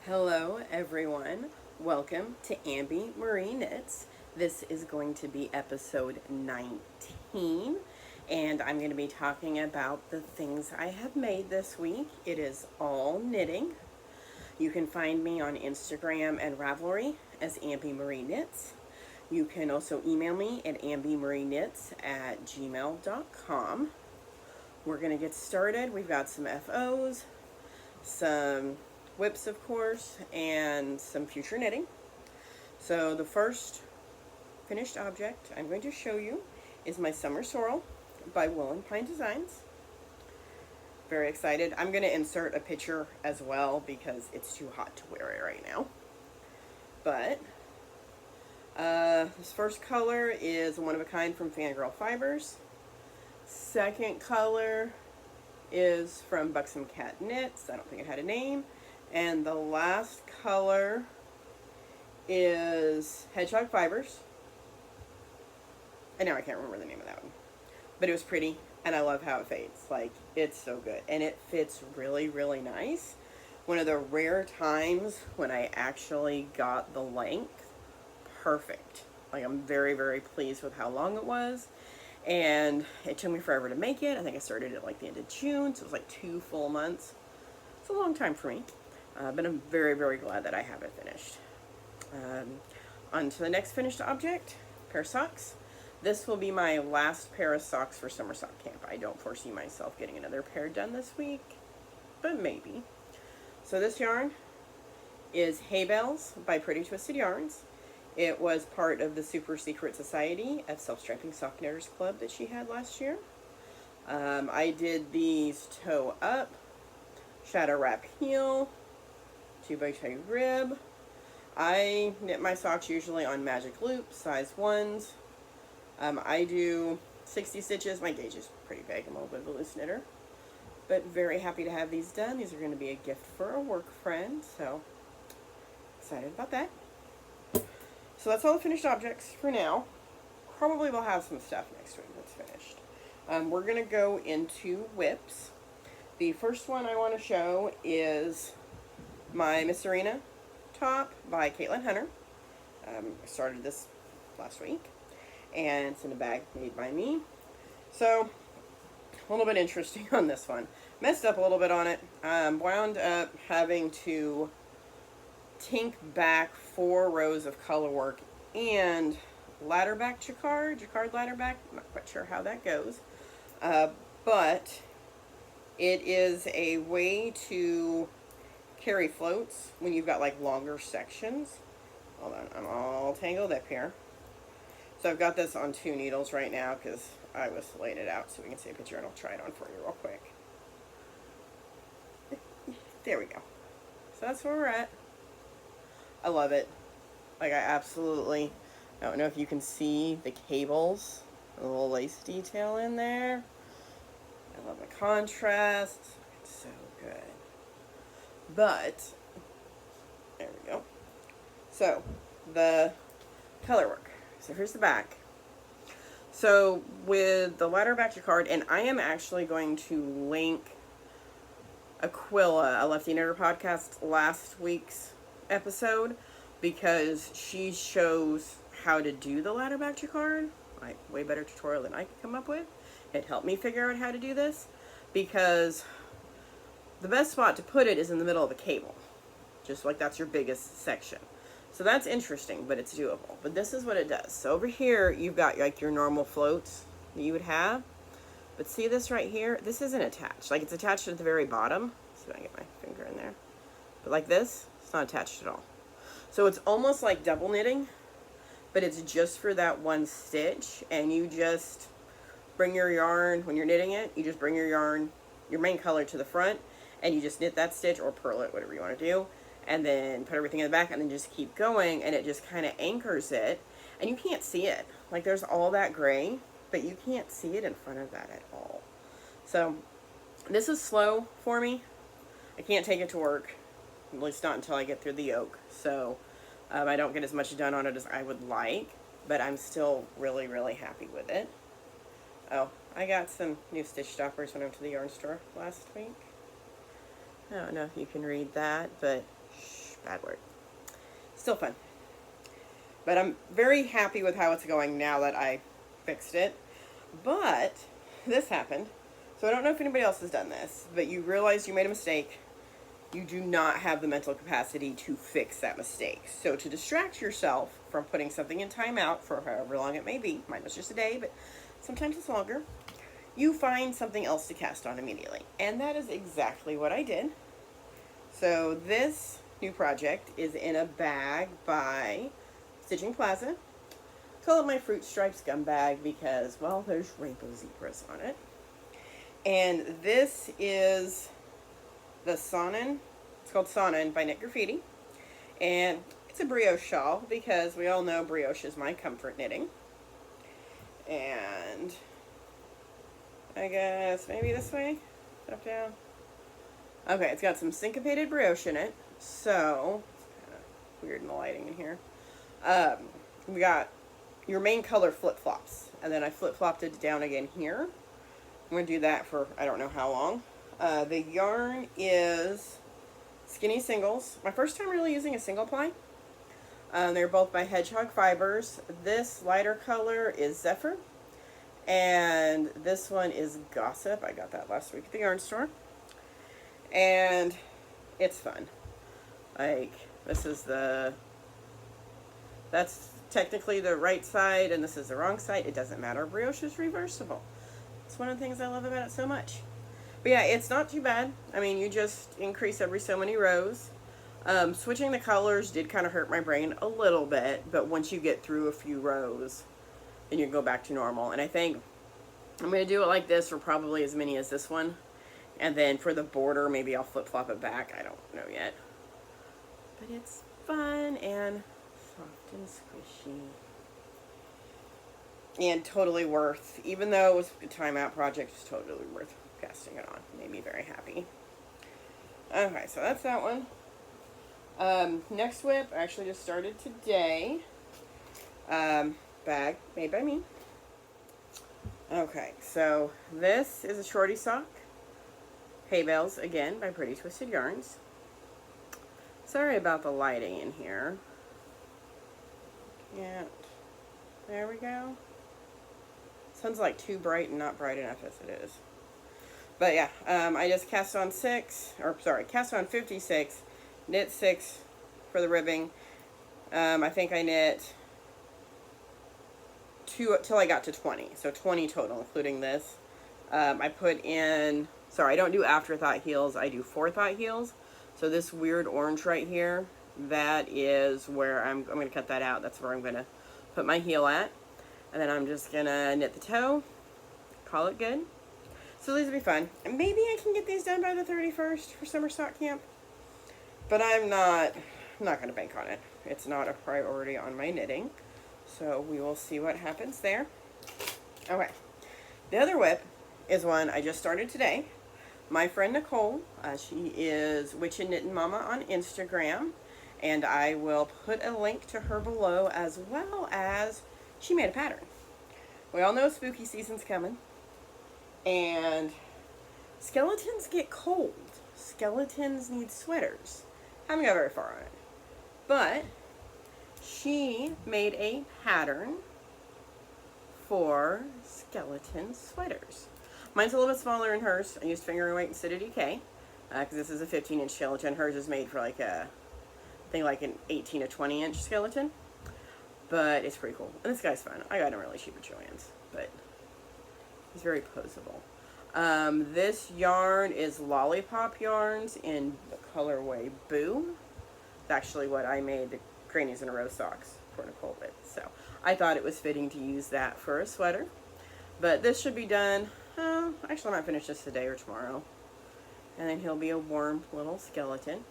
Hello everyone, welcome to Ambymarieknits. This is going to be episode 19 and I'm going to be talking about the things I have made this week. It is all knitting. You can find me on Instagram and Ravelry as Ambymarieknits. You can also email me at ambymarieknits@gmail.com. We're going to get started. We've got some FOs, some whips of course, and some future knitting. So the first finished object I'm going to show you is my Summer Sorrel by Wool & Pine Designs. Very excited. I'm going to insert a picture as well because it's too hot to wear it right now. But this first color is one of a kind from Fangirl Fibers. Second color is from Buxom Cat Knits. I don't think it had a name. And the last color is Hedgehog Fibers. And now I can't remember the name of that one. But it was pretty, and I love how it fades. Like, it's so good. And it fits really, really nice. One of the rare times when I actually got the length perfect. Like, I'm very, very pleased with how long it was. And it took me forever to make it. I think I started at like the end of June, so it was like 2 full months. It's a long time for me. But I'm very, very glad that I have it finished. On to the next finished object, pair of socks. This will be my last pair of socks for summer sock camp. I don't foresee myself getting another pair done this week, but maybe. So this yarn is Hay Bales by Pretty Twisted Yarns. It was part of the super secret society of Self-Striping Sock Knitters Club that she had last year. I did these toe up, shadow wrap heel, 2x2 rib. I knit my socks usually on magic loop, size 1s. I do 60 stitches. My gauge is pretty big. I'm a little bit of a loose knitter. But very happy to have these done. These are going to be a gift for a work friend. So excited about that. So that's all the finished objects for now. Probably will have some stuff next week that's finished. We're going to go into whips. The first one I want to show is my Miss Serena top by Caitlin Hunter. I started this last week, and it's in a bag made by me. So, a little bit interesting on this one. Messed up a little bit on it. Wound up having to tink back 4 rows of color work and Ladderback Jacquard Ladderback. I'm not quite sure how that goes. But it is a way to carry floats when you've got like longer sections. Hold on, I'm all tangled up here. So I've got this on 2 needles right now because I was laying it out so we can see a picture, and I'll try it on for you real quick. There we go. So that's where we're at. I love it. Like, I don't know if you can see the cables, the little lace detail in there. I love the contrast. It's so good. But, there we go. So, the color work. So here's the back. So with the Ladderback Jacquard, and I am actually going to link Aquila, a Lefty Knitter podcast, last week's episode, because she shows how to do the Ladderback Jacquard. Like, way better tutorial than I could come up with. It helped me figure out how to do this, because the best spot to put it is in the middle of a cable. Just like that's your biggest section. So that's interesting, but it's doable. But this is what it does. So over here, you've got like your normal floats that you would have. But see this right here? This isn't attached. Like, it's attached at the very bottom. See if I can get my finger in there. But like this, it's not attached at all. So it's almost like double knitting, but it's just for that one stitch. And you just bring your yarn, when you're knitting it, you just bring your yarn, your main color to the front, and you just knit that stitch or purl it, whatever you want to do, and then put everything in the back, and then just keep going, and it just kind of anchors it, and you can't see it. Like, there's all that gray, but you can't see it in front of that at all. So this is slow for me. I can't take it to work, at least not until I get through the yoke. So I don't get as much done on it as I would like, but I'm still really, really happy with it. Oh, I got some new stitch stoppers when I went to the yarn store last week. I don't know if you can read that, but Bad word. Still fun. But I'm very happy with how it's going now that I fixed it. But this happened. So I don't know if anybody else has done this, but you realize you made a mistake. You do not have the mental capacity to fix that mistake. So to distract yourself from putting something in timeout for however long it may be, mine was just a day, but sometimes it's longer, you find something else to cast on immediately. And that is exactly what I did. So this new project is in a bag by Stitching Plaza. Call it my Fruit Stripes gum bag because, well, there's rainbow zebras on it. And this is the Sonnen. It's called Sonnen by Knit Graffiti. And it's a brioche shawl because we all know brioche is my comfort knitting. And I guess maybe this way? Up, down. Okay, it's got some syncopated brioche in it. So, it's kind of weird in the lighting in here. We got your main color flip-flops. And then I flip-flopped it down again here. I'm going to do that for I don't know how long. The yarn is Skinny Singles. My first time really using a single ply. They're both by Hedgehog Fibers. This lighter color is Zephyr. And this one is Gossip. I got that last week at the yarn store. And it's fun. Like, this is that's technically the right side and this is the wrong side. It doesn't matter. Brioche is reversible. It's one of the things I love about it so much. But yeah, it's not too bad. I mean, you just increase every so many rows. Switching the colors did kind of hurt my brain a little bit, but once you get through a few rows, then you go back to normal. And I think I'm going to do it like this for probably as many as this one. And then for the border, maybe I'll flip-flop it back. I don't know yet. But it's fun and soft and squishy. And totally worth, even though it was a timeout project, it's totally worth casting it on. It made me very happy. Okay, so that's that one. Next whip, I actually just started today. Bag made by me. Okay, so this is a shorty sock. Hay Bales, again, by Pretty Twisted Yarns. Sorry about the lighting in here. Yeah, there we go. Sounds like too bright and not bright enough as it is. But yeah, I just cast on 56, knit 6 for the ribbing. I think I knit 2 till I got to 20, so 20 total, including this. I put in, sorry, I don't do afterthought heels, I do forethought heels. So this weird orange right here, that is where I'm going to cut that out. That's where I'm going to put my heel at. And then I'm just going to knit the toe, call it good. So these will be fun. And maybe I can get these done by the 31st for summer stock camp. But I'm not going to bank on it. It's not a priority on my knitting. So we will see what happens there. Okay. The other whip is one I just started today. My friend Nicole, she is Witch and Knittin' Mama on Instagram. And I will put a link to her below, as well as she made a pattern. We all know spooky season's coming. And skeletons get cold. Skeletons need sweaters. Haven't got very far on it. But she made a pattern for skeleton sweaters. Mine's a little bit smaller than hers. I used finger weight instead of DK. Because this is a 15-inch skeleton. Hers is made for like a, I think like an 18 to 20-inch skeleton. But it's pretty cool. And this guy's fun. I got him really cheap at Joann's. But he's very posable. This yarn is Lollipop Yarns in the colorway Boo. It's actually what I made the Grannies in a Row socks for Nicole with. So I thought it was fitting to use that for a sweater. But this should be done. Actually, I might finish this today or tomorrow. And then he'll be a warm little skeleton.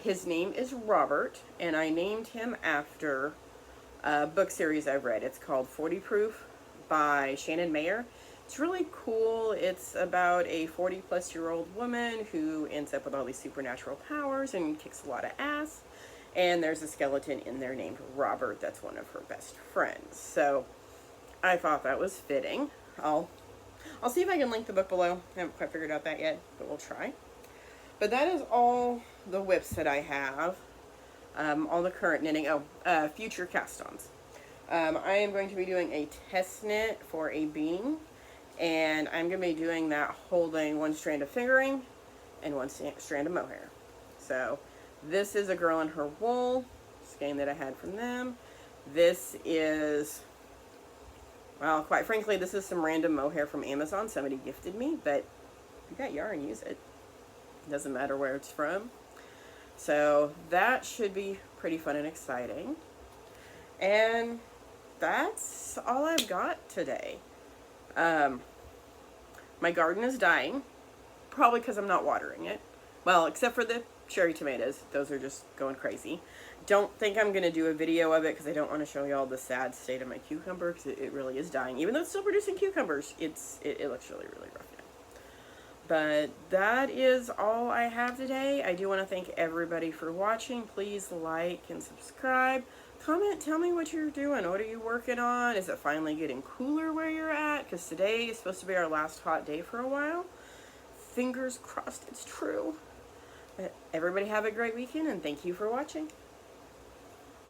His name is Robert, and I named him after a book series I've read. It's called 40 Proof by Shannon Mayer. It's really cool. It's about a 40-plus-year-old woman who ends up with all these supernatural powers and kicks a lot of ass. And there's a skeleton in there named Robert that's one of her best friends. So I thought that was fitting. I'll see if I can link the book below. I haven't quite figured out that yet, but we'll try. But that is all the whips that I have. all the current knitting. Future cast-ons. I am going to be doing a test knit for a beanie, and I'm going to be doing that holding one strand of fingering and one strand of mohair. So this is a girl in her wool skein that I had from them. This is, well, quite frankly, this is some random mohair from Amazon somebody gifted me, but if you got yarn, use it. Doesn't matter where it's from. So that should be pretty fun and exciting. And that's all I've got today. My garden is dying, probably because I'm not watering it. Well, except for the cherry tomatoes. Those are just going crazy. Don't think I'm going to do a video of it because I don't want to show you all the sad state of my cucumber, because it really is dying. Even though it's still producing cucumbers, it looks really, really rough now. But that is all I have today. I do want to thank everybody for watching. Please like and subscribe. Comment, tell me what you're doing. What are you working on? Is it finally getting cooler where you're at? Because today is supposed to be our last hot day for a while. Fingers crossed it's true. But everybody have a great weekend, and thank you for watching.